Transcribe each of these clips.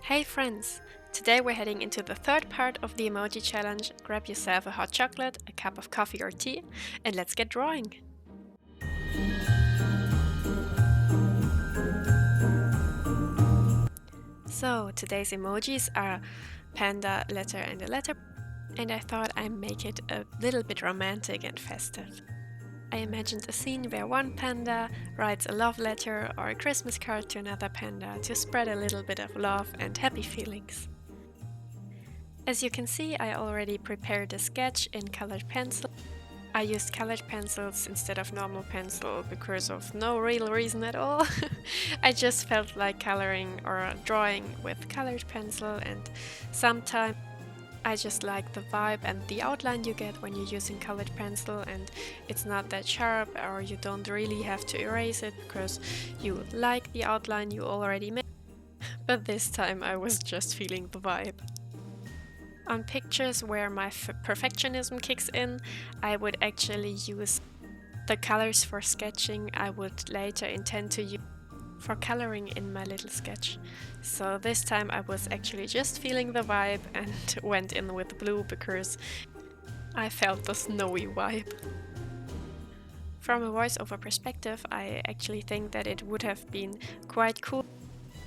Hey friends! Today we're heading into the third part of the emoji challenge. Grab yourself a hot chocolate, a cup of coffee or tea, and let's get drawing! So today's emojis are panda, letter and a letter, and I thought I'd make it a little bit romantic and festive. I imagined a scene where one panda writes a love letter or a Christmas card to another panda to spread a little bit of love and happy feelings. As you can see, I already prepared a sketch in colored pencil. I used colored pencils instead of normal pencil because of no real reason at all. I just felt like coloring or drawing with colored pencil, and sometimes I just like the vibe and the outline you get when you're using colored pencil, and it's not that sharp, or you don't really have to erase it because you like the outline you already made. But this time I was just feeling the vibe. On pictures where my perfectionism kicks in, I would actually use the colors for sketching I would later intend to use for coloring in my little sketch. So this time I was actually just feeling the vibe and went in with blue because I felt the snowy vibe. From a voiceover perspective, I actually think that it would have been quite cool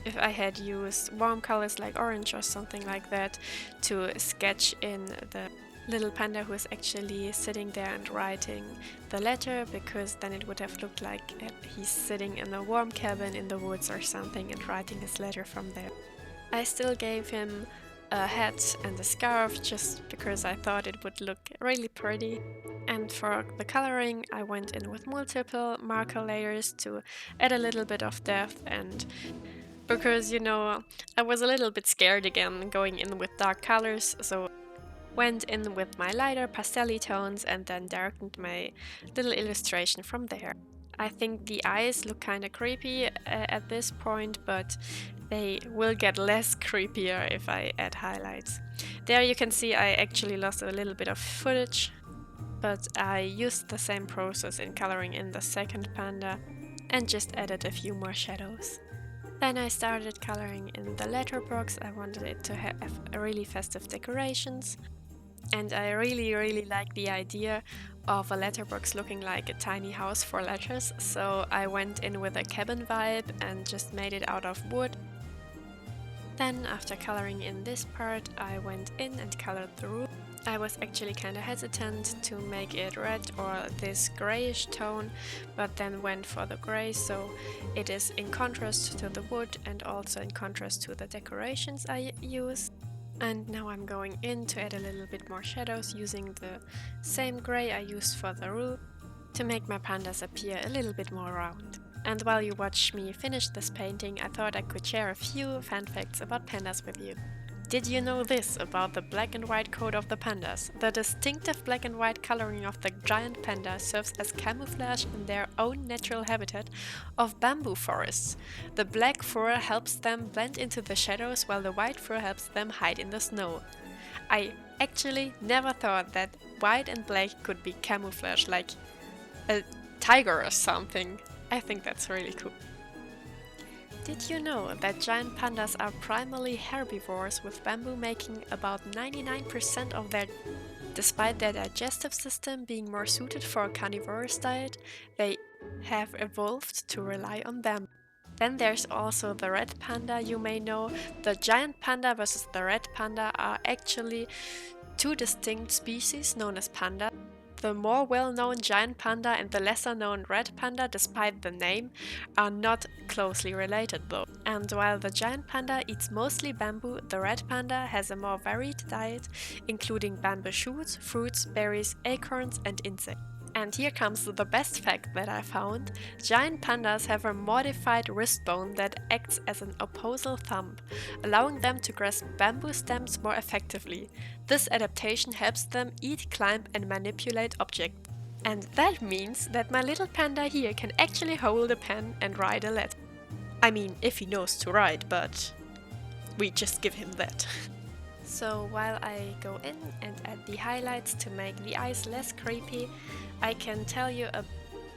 if I had used warm colors like orange or something like that to sketch in the little panda who is actually sitting there and writing the letter, because then it would have looked like he's sitting in a warm cabin in the woods or something and writing his letter from there. I still gave him a hat and a scarf just because I thought it would look really pretty. And for the coloring, I went in with multiple marker layers to add a little bit of depth, and because, I was a little bit scared again going in with dark colors, so went in with my lighter pastel tones and then darkened my little illustration from there. I think the eyes look kinda creepy at this point, but they will get less creepier if I add highlights. There you can see I actually lost a little bit of footage, but I used the same process in coloring in the second panda and just added a few more shadows. Then I started coloring in the letterbox. I wanted it to have really festive decorations, and I really like the idea of a letterbox looking like a tiny house for letters, so I went in with a cabin vibe and just made it out of wood. Then after coloring in this part, I went in and colored the roof. I was actually kinda hesitant to make it red or this grayish tone, but then went for the gray, so it is in contrast to the wood and also in contrast to the decorations I use. And now I'm going in to add a little bit more shadows using the same gray I used for the roof to make my pandas appear a little bit more round. And while you watch me finish this painting, I thought I could share a few fun facts about pandas with you. Did you know this about the black and white coat of the pandas? The distinctive black and white coloring of the giant panda serves as camouflage in their own natural habitat of bamboo forests. The black fur helps them blend into the shadows, while the white fur helps them hide in the snow. I actually never thought that white and black could be camouflage, like a tiger or something. I think that's really cool. Did you know that giant pandas are primarily herbivores, with bamboo making about 99% of their... Despite their digestive system being more suited for a carnivorous diet, they have evolved to rely on bamboo. Then there's also the red panda you may know. The giant panda versus the red panda are actually two distinct species known as panda. The more well-known giant panda and the lesser-known red panda, despite the name, are not closely related though. And while the giant panda eats mostly bamboo, the red panda has a more varied diet, including bamboo shoots, fruits, berries, acorns, and insects. And here comes the best fact that I found. Giant pandas have a modified wrist bone that acts as an opposable thumb, allowing them to grasp bamboo stems more effectively. This adaptation helps them eat, climb, and manipulate objects. And that means that my little panda here can actually hold a pen and write a letter. I mean, if he knows to write, but we just give him that. So while I go in and add the highlights to make the eyes less creepy, I can tell you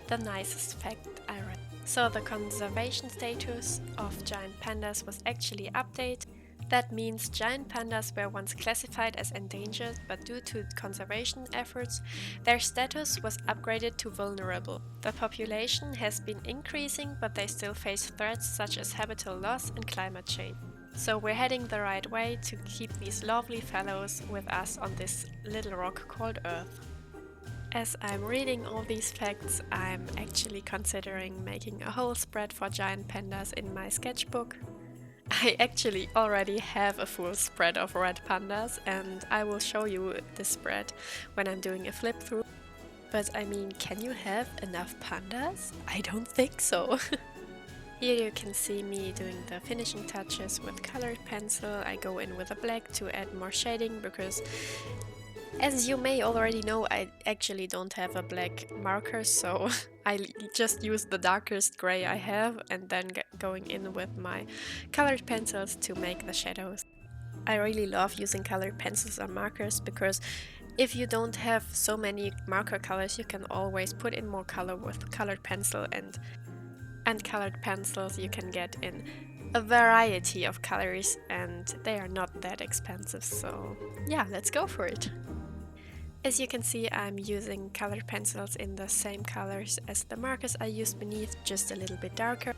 the nicest fact I read. So the conservation status of giant pandas was actually updated. That means giant pandas were once classified as endangered, but due to conservation efforts, their status was upgraded to vulnerable. The population has been increasing, but they still face threats such as habitat loss and climate change. So we're heading the right way to keep these lovely fellows with us on this little rock called Earth. As I'm reading all these facts, I'm actually considering making a whole spread for giant pandas in my sketchbook. I actually already have a full spread of red pandas, and I will show you this spread when I'm doing a flip through. But I mean, can you have enough pandas? I don't think so. Here you can see me doing the finishing touches with colored pencil. I go in with a black to add more shading because, as you may already know, I actually don't have a black marker, so I just use the darkest gray I have and then going in with my colored pencils to make the shadows. I really love using colored pencils or markers because if you don't have so many marker colors, you can always put in more color with colored pencil, and colored pencils you can get in a variety of colors and they are not that expensive, so yeah, let's go for it. As you can see, I'm using colored pencils in the same colors as the markers I used beneath, just a little bit darker.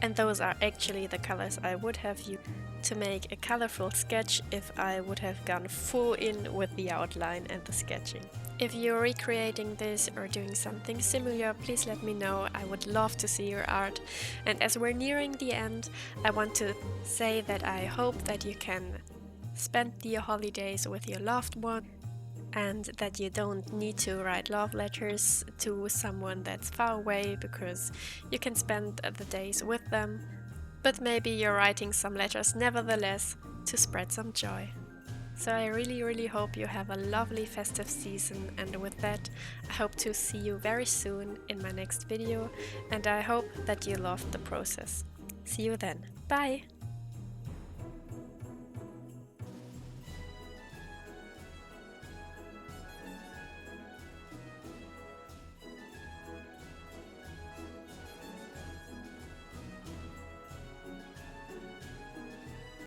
And those are actually the colors I would have used to make a colorful sketch if I would have gone full in with the outline and the sketching. If you're recreating this or doing something similar, please let me know. I would love to see your art. And as we're nearing the end, I want to say that I hope that you can spend the holidays with your loved one and that you don't need to write love letters to someone that's far away because you can spend the days with them. But maybe you're writing some letters nevertheless to spread some joy. So I really hope you have a lovely festive season, and with that I hope to see you very soon in my next video, and I hope that you loved the process. See you then. Bye!